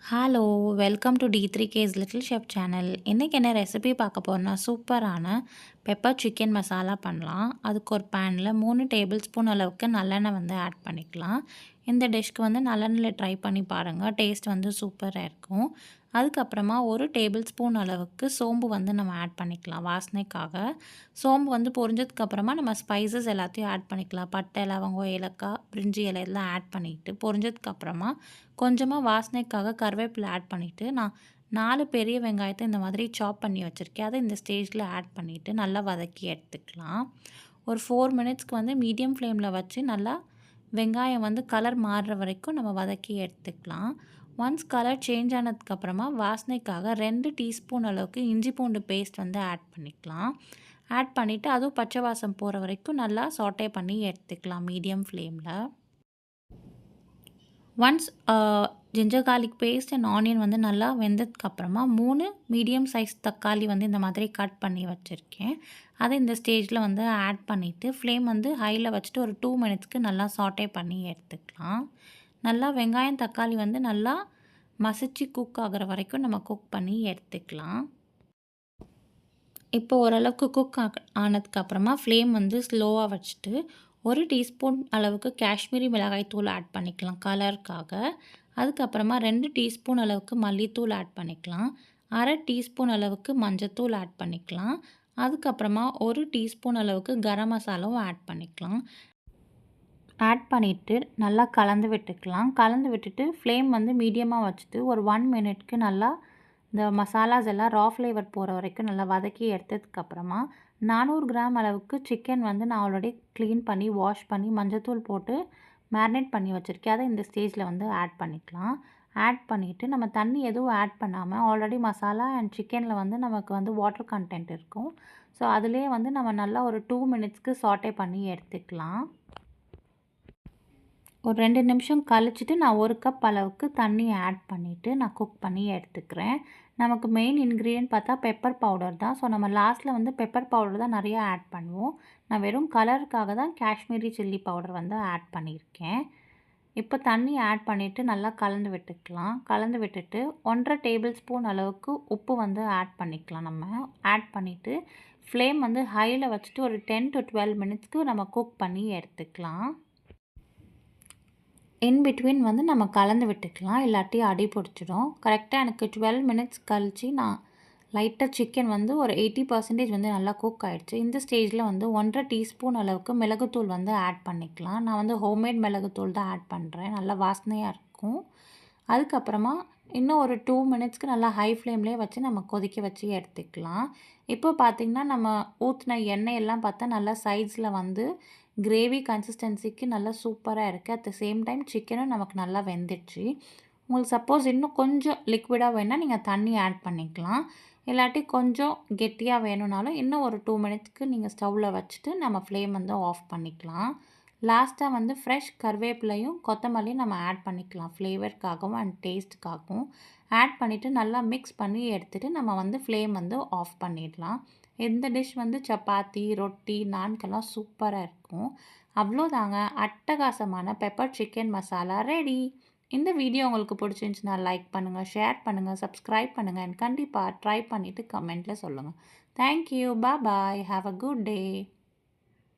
Hello! Welcome to D3K's little chef channel. இன்னைக்கு என்ன recipe பார்க்க போறோம்னா, சூப்பரான பெப்பர் சிக்கன் மசாலா பண்ணலாம். அதுக்கு ஒரு பேன்ல 3 டேபிள் ஸ்பூன் அளவுக்கு நல்லெண்ணெய் வந்து ஆட் பண்ணிக்கலாம். இந்த டிஷ்க்கு வந்து நல்லெண்ணெயில ட்ரை பண்ணி பாருங்க. டேஸ்ட் வந்து சூப்பரா இருக்கும். அதுக்கப்புறமா 1 டேபிள் ஸ்பூன் அளவுக்கு சோம்பு வந்து நம்ம ஆட் பண்ணிக்கலாம் வாசனைக்காக. சோம்பு வந்து பொரிஞ்சதுக்கப்புறமா நம்ம ஸ்பைசஸ் எல்லாத்தையும் ஆட் பண்ணிக்கலாம். பட்டை, லவங்கம், ஏலக்காய், பிரிஞ்சி இலை எல்லாம் ஆட் பண்ணிட்டு பொரிஞ்சதுக்கப்புறமா கொஞ்சமாக வாசனைக்காக கருவேப்பிலை ஆட் பண்ணிவிட்டு நான் 4 பெரிய வெங்காயத்தை இந்த மாதிரி சாப் பண்ணி வச்சுருக்கேன். அதை இந்த ஸ்டேஜில் ஆட் பண்ணிவிட்டு நல்லா வதக்கி எடுத்துக்கலாம். ஒரு 4 மினிட்ஸ்க்கு வந்து மீடியம் ஃப்ளேமில் வச்சு நல்லா வெங்காயம் வந்து கலர் மாறுற வரைக்கும் நம்ம வதக்கி எடுத்துக்கலாம். ஒன்ஸ் கலர் சேஞ்ச் ஆனதுக்கப்புறமா வாசனைக்காக 2 டீஸ்பூன் அளவுக்கு இஞ்சி பூண்டு பேஸ்ட் வந்து ஆட் பண்ணிக்கலாம். ஆட் பண்ணிவிட்டு அதுவும் பச்சை வாசம் போகிற வரைக்கும் நல்லா சாட்டே பண்ணி எடுத்துக்கலாம் மீடியம் ஃப்ளேமில். Once ginger garlic paste and onion வந்து நல்லா வெந்ததுக்கப்புறமா 3 மீடியம் சைஸ் தக்காளி வந்து இந்த மாதிரி கட் பண்ணி வச்சுருக்கேன். அதை இந்த ஸ்டேஜில் வந்து ஆட் பண்ணிவிட்டு ஃப்ளேம் வந்து ஹையில் வச்சுட்டு ஒரு 2 மினிட்ஸ்க்கு நல்லா சாட்டே பண்ணி எடுத்துக்கலாம். நல்லா வெங்காயம் தக்காளி வந்து நல்லா மசிச்சு குக் ஆகிற வரைக்கும் நம்ம குக் பண்ணி எடுத்துக்கலாம். இப்போ ஓரளவுக்கு குக் ஆனதுக்கப்புறமா ஃப்ளேம் வந்து ஸ்லோவாக வச்சுட்டு 1 டீஸ்பூன் அளவுக்கு காஷ்மீரி மிளகாய் தூள் ஆட் பண்ணிக்கலாம் கலருக்காக. அதுக்கப்புறமா 2 டீஸ்பூன் அளவுக்கு மல்லித்தூள் ஆட் பண்ணிக்கலாம். 1/2 டீஸ்பூன் அளவுக்கு மஞ்சத்தூள் ஆட் பண்ணிக்கலாம். அதுக்கப்புறமா 1 டீஸ்பூன் அளவுக்கு கரம் மசாலாவும் ஆட் பண்ணிக்கலாம். ஆட் பண்ணிவிட்டு நல்லா கலந்து விட்டுக்கலாம். கலந்து விட்டுட்டு ஃப்ளேம் வந்து மீடியமாக வச்சுட்டு ஒரு 1 மினிட்க்கு நல்லா இந்த மசாலாஸ் எல்லாம் ரா ஃப்ளேவர் போகிற வரைக்கும் நல்லா வதக்கி எடுத்ததுக்கப்புறமா 400 கிராம் அளவுக்கு சிக்கன் வந்து நான் ஆல்ரெடி க்ளீன் பண்ணி வாஷ் பண்ணி மஞ்சத்தூள் போட்டு மேரினேட் பண்ணி வச்சுருக்கேன். அதை இந்த ஸ்டேஜில் வந்து ஆட் பண்ணிக்கலாம். ஆட் பண்ணிவிட்டு நம்ம தண்ணி எதுவும் ஆட் பண்ணாமல் ஆல்ரெடி மசாலா அண்ட் சிக்கனில் வந்து நமக்கு வந்து வாட்டர் கண்டென்ட் இருக்கும். ஸோ அதிலே வந்து நம்ம நல்லா ஒரு 2 மினிட்ஸ்க்கு சாட்டே பண்ணி எடுத்துக்கலாம். ஒரு 2 நிமிஷம் கழிச்சிட்டு நான் 1 கப் அளவுக்கு தண்ணி ஆட் பண்ணிவிட்டு நான் குக் பண்ணி எடுத்துக்கிறேன். நமக்கு மெயின் இன்க்ரீடியன்ட் பார்த்தா பெப்பர் பவுடர் தான். ஸோ நம்ம லாஸ்ட்டில் வந்து பெப்பர் பவுடர் தான் நிறையா ஆட் பண்ணுவோம். நான் வெறும் கலருக்காக தான் காஷ்மீரி சில்லி பவுடர் வந்து ஆட் பண்ணியிருக்கேன். இப்போ தண்ணி ஆட் பண்ணிவிட்டு நல்லா கலந்து விட்டுக்கலாம். கலந்து விட்டுட்டு 1 1/2 டேபிள் ஸ்பூன் அளவுக்கு உப்பு வந்து ஆட் பண்ணிக்கலாம். நம்ம ஆட் பண்ணிவிட்டு ஃப்ளேம் வந்து ஹையில் வச்சுட்டு ஒரு 10 to 12 மினிட்ஸ்க்கு நம்ம குக் பண்ணி எடுத்துக்கலாம். இன் பிட்வீன் வந்து நம்ம கலந்து விட்டுக்கலாம், இல்லாட்டி அடி பிடிச்சிடும். கரெக்டாக எனக்கு 12 மினிட்ஸ் கழித்து நான் லைட்டாக சிக்கன் வந்து ஒரு 80% வந்து நல்லா குக் ஆகிடுச்சு. இந்த ஸ்டேஜில் வந்து 1/2 டீஸ்பூன் அளவுக்கு மிளகுத்தூள் வந்து ஆட் பண்ணிக்கலாம். நான் வந்து ஹோம்மேட் மிளகுத்தூள் தான் ஆட் பண்ணுறேன். நல்லா வாசனையாக இருக்கும். அதுக்கப்புறமா இன்னும் ஒரு 2 மினிட்ஸ்க்கு நல்லா ஹை ஃப்ளேம்லேயே வச்சு நம்ம கொதிக்க வச்சு எடுத்துக்கலாம். இப்போ பார்த்திங்கன்னா நம்ம ஊற்றின எண்ணெய் எல்லாம் பார்த்தா நல்லா சைட்ஸில் வந்து கிரேவி கன்சிஸ்டன்சிக்கு நல்லா சூப்பராக இருக்குது. அட் த சேம் டைம் சிக்கனும் நமக்கு நல்லா வெந்துடுச்சு. உங்களுக்கு சப்போஸ் இன்னும் கொஞ்சம் லிக்விடாக வேணால் நீங்கள் தண்ணி ஆட் பண்ணிக்கலாம். இல்லாட்டி கொஞ்சம் கெட்டியாக வேணும்னாலும் இன்னும் ஒரு 2 மினிட்ஸ்க்கு நீங்கள் ஸ்டவ்வில் வச்சுட்டு நம்ம ஃப்ளேம் வந்து ஆஃப் பண்ணிக்கலாம். லாஸ்ட்டாக வந்து ஃப்ரெஷ் கருவேப்பிலையும் கொத்தமல்லியும் நம்ம ஆட் பண்ணிக்கலாம் ஃப்ளேவருக்காகவும் அண்ட் டேஸ்ட்டுக்காகவும். ஆட் பண்ணிவிட்டு நல்லா மிக்ஸ் பண்ணி எடுத்துகிட்டு நம்ம வந்து ஃப்ளேம் வந்து ஆஃப் பண்ணிடலாம். இந்த டிஷ் வந்து சப்பாத்தி, ரொட்டி, நான்கெல்லாம் சூப்பராக இருக்கும். அவ்வளோதாங்க, அட்டகாசமான பெப்பர் சிக்கன் மசாலா ரெடி. இந்த வீடியோ உங்களுக்கு பிடிச்சிருந்துச்சுன்னா லைக் பண்ணுங்கள், ஷேர் பண்ணுங்கள், சப்ஸ்கிரைப் பண்ணுங்கள் அண்ட் கண்டிப்பாக ட்ரை பண்ணிவிட்டு கமெண்ட்டில் சொல்லுங்கள். Thank you, bye, have a good day.